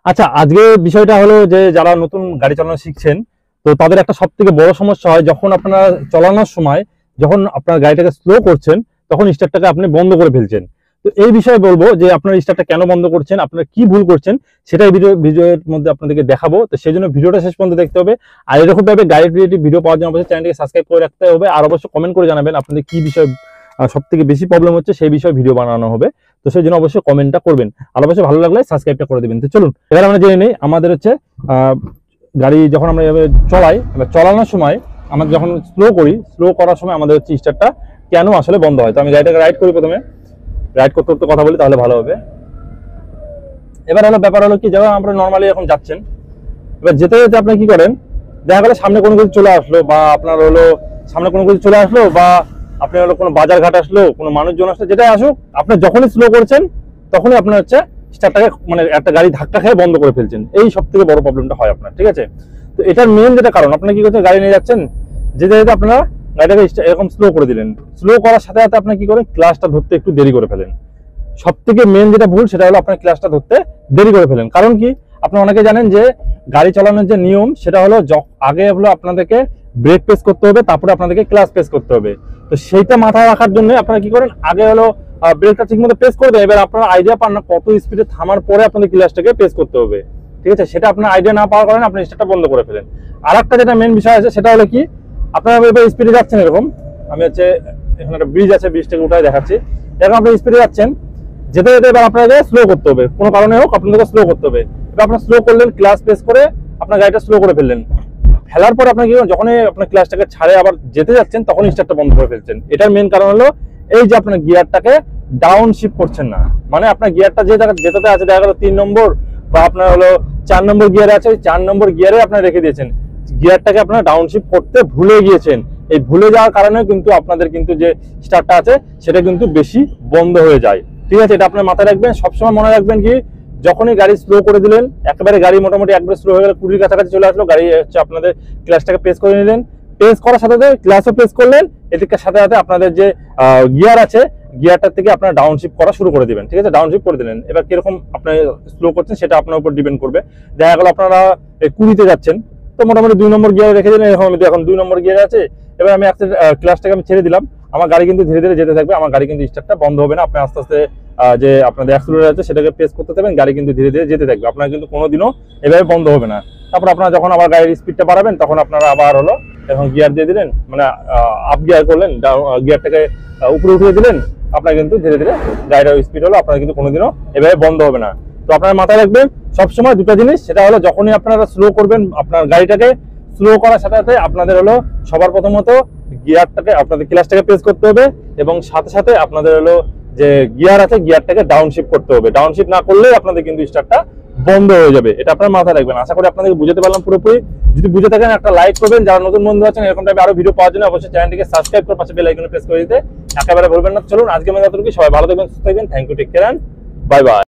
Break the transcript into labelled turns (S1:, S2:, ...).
S1: আচ্ছা, আজকে বিষয়টা হলো যে যারা নতুন গাড়ি চালানো শিখছেন, তো তাদের একটা সবথেকে বড় সমস্যা হয় যখন আপনারা চালানোর সময় যখন আপনার গাড়িটাকে স্লো করছেন তখন স্টার্টটাকে আপনি বন্ধ করে ফেলছেন। তো এই বিষয়ে বলবো যে আপনার স্টার্টটা কেন বন্ধ করছেন, আপনারা কি ভুল করছেন সেটাই ভিডিওর মধ্যে আপনাদেরকে দেখাবো। তো সেই জন্য ভিডিওটা শেষ পর্যন্ত দেখতে হবে। আর এরকম ভাবে গাড়ি রিলেটেড ভিডিও পাওয়ার জন্য অবশ্যই চ্যানেলটিকে সাবস্ক্রাইব করে রাখতে হবে, আর অবশ্যই কমেন্ট করে জানাবেন আপনাদের কি বিষয় সব থেকে বেশি প্রবলেম হচ্ছে, সেই বিষয়ে ভিডিও বানানো হবে। তো সেই জন্য অবশ্যই কমেন্টটা করবেন, আর অবশ্যই ভালো লাগলে সাবস্ক্রাইবটা করে দেবেন। তো চলুন এবার আমরা জেনে নেই আমাদের হচ্ছে গাড়ি যখন আমরা এভাবে চলাই, চালানোর সময় আমরা যখন স্লো করার সময় আমাদের হচ্ছে স্টার্টটা কেন আসলে বন্ধ হয়। তো আমি গাড়িটাকে রাইড করি, প্রথমে রাইড করতে করতে কথা বলি তাহলে ভালো হবে। এবার হলো ব্যাপার হলো কি, যখন আমরা নর্মালি এখন যাচ্ছেন, এবার যেতে যেতে আপনি কি করেন, দেখা গেলো সামনে কোনো কিছু চলে আসলো, বা আপনার হলো সামনে কোনো কিছু চলে আসলো, বা আপনি হলো কোনো বাজার ঘাট আসলো, কোনো মানুষজন আসলো, যেটাই আসুক, আপনি যখনই স্লো করছেন তখনই আপনার হচ্ছে স্টার্টটাকে মানে একটা গাড়ি ধাক্কা খেয়ে বন্ধ করে ফেলছেন। এই সব থেকে বড় প্রবলেমটা হয় আপনার, ঠিক আছে। তো এটার মেন যেটা কারণ, আপনি কি করছেন, গাড়ি নিয়ে যাচ্ছেন, যেতে যেতে আপনারা গাড়িটাকে এরকম স্লো করে দিলেন। স্লো করার সাথে সাথে আপনি কি করেন, ক্লাসটা ধরতে একটু দেরি করে ফেলেন। সব থেকে মেন যেটা ভুল সেটা হলো আপনার ক্লাসটা ধরতে দেরি করে ফেলেন। কারণ কি, আপনি অনেকে জানেন যে গাড়ি চালানোর যে নিয়ম সেটা হলো আগে হলো আপনাদেরকে ব্রেক প্রেস করতে হবে, তারপরে আপনাদেরকে ক্লাস প্রেস করতে হবে। তো সেইটা মাথায় রাখার জন্য আপনারা কি করেন, আগে হলো ব্রেকটা ঠিক মতো প্রেস করে দেন। এবার আপনারা আইডিয়া পান না কত স্পিডে থামার পরে আপনাদের ক্লাসটাকে প্রেস করতে হবে, ঠিক আছে। সেটা আপনার আইডিয়া না পাওয়ার কারণে আপনি স্টার্টটা বন্ধ করে ফেলেন। আর একটা যেটা মেন বিষয় আছে সেটা হলো কি, আপনারা এবার স্পিডে যাচ্ছেন, এরকম আমি হচ্ছে এখানে একটা ব্রিজ আছে, ব্রিজটাকে উঠায় দেখাচ্ছি। এরকম আপনি স্পিডে যাচ্ছেন, যেতে যেতে এবার আপনাকে স্লো করতে হবে, কোনো কারণে হোক আপনাদেরকে স্লো করতে হবে। এবার আপনার স্লো করলেন, ক্লাস প্রেস করে আপনার গাড়িটা স্লো করে ফেললেন। ফেলার পর আপনার কি, যখনই আপনার ক্লাসটাকে ছাড়ে আবার যেতে যাচ্ছেন তখন স্টার্টটা বন্ধ করে ফেলছেন। এটার মেন কারণ হলো এই যে আপনার গিয়ারটাকে ডাউন শিফট করছেন না। মানে আপনার গিয়ারটা যে জায়গা যেটাতে আছে, দেখা গেল 3 নম্বর বা আপনার হলো 4 নম্বর গিয়ারে আছে, 4 নম্বর গিয়ারে আপনার রেখে দিয়েছেন, গিয়ারটাকে আপনারা ডাউন শিফট করতে ভুলে গিয়েছেন। এই ভুলে যাওয়ার কারণে কিন্তু আপনাদের কিন্তু যে স্টার্টটা আছে সেটা কিন্তু বেশি বন্ধ হয়ে যায়, ঠিক আছে। এটা আপনার মাথায় রাখবেন, সবসময় মনে রাখবেন কি, যখনই গাড়ি স্লো করে দিলেন, একেবারে গাড়ি মোটামুটি একবারে স্লো হয়ে গেল, 20 কাছাকাছি চলে আসলো, গাড়ি হচ্ছে আপনাদের ক্লাসটাকে প্রেস করে নিলেন, প্রেস করার সাথে সাথে ক্লাসও প্রেস করলেন, এদিকের সাথে সাথে আপনাদের যে গিয়ার আছে গিয়ারটার থেকে আপনার ডাউন শিফট করা শুরু করে দিবেন, ঠিক আছে। ডাউন শিফট করে দিলেন, এবার কিরকম আপনি স্লো করছেন সেটা আপনার উপর ডিপেন্ড করবে। দেখা গেল আপনারা 20-তে যাচ্ছেন, তো মোটামুটি 2 নম্বর গিয়ারে রেখে দিলেন, এরকম এখন 2 নম্বর গিয়ারে আছে। এবার আমি ক্লাসটাকে আমি ছেড়ে দিলাম, আমার গাড়ি কিন্তু ধীরে ধীরে যেতে থাকবে, আমার গাড়ি কিন্তু স্টার্টটা বন্ধ হবে না। আপনি আস্তে আস্তে যে আপনাদের অ্যাক্সিলারেটর আছে সেটাকে প্রেস করতে থাকবেন, গাড়ি কিন্তু ধীরে ধীরে যেতে থাকবে, আপনার কিন্তু কোনোদিনও এভাবে বন্ধ হবে না। তারপর আপনারা যখন আবার গাড়ির স্পিডটা বাড়াবেন তখন আপনারা আবার হলো এখন গিয়ার দিয়ে দিলেন, মানে আপ গিয়ার করলেন, গিয়ারটাকে উপরে উঠিয়ে দিলেন, আপনার কিন্তু ধীরে ধীরে গাড়ির স্পিড হলো আপনার কিন্তু কোনোদিনও এভাবে বন্ধ হবে না। তো আপনার মাথায় রাখবেন সবসময় দুটো জিনিস, সেটা হলো যখনই আপনারা স্লো করবেন, আপনার গাড়িটাকে স্লো করার সাথে সাথে আপনাদের হলো সবার প্রথমত গিয়ারটাকে আপনাদের ক্লাচটাকে প্রেস করতে হবে, এবং সাথে সাথে আপনাদের হলো যে গিয়ার আছে গিয়ারটাকে ডাউন শিফট করতে হবে। ডাউন শিফট না করলে আপনাদের কিন্তু স্টার্টটা বন্ধ হয়ে যাবে। এটা আপনার মাথায় রাখবেন। আশা করি আপনাদেরকে বুঝাতে পারলাম পুরোপুরি। যদি বুঝে থাকেন একটা লাইক করবেন, যারা নতুন বন্ধু আছেন এরকম টাইপের আরো ভিডিও পাওয়ার জন্য অবশ্যই চ্যানেলটিকে সাবস্ক্রাইব করে পাশে বেল আইকনে প্রেস করে দিতে একেবারে ভুলবেন না। চলুন আজকে আমরা এতটুকু, সবাই ভালো থাকবেন, সুস্থ থাকবেন, thank you, take care, bye by.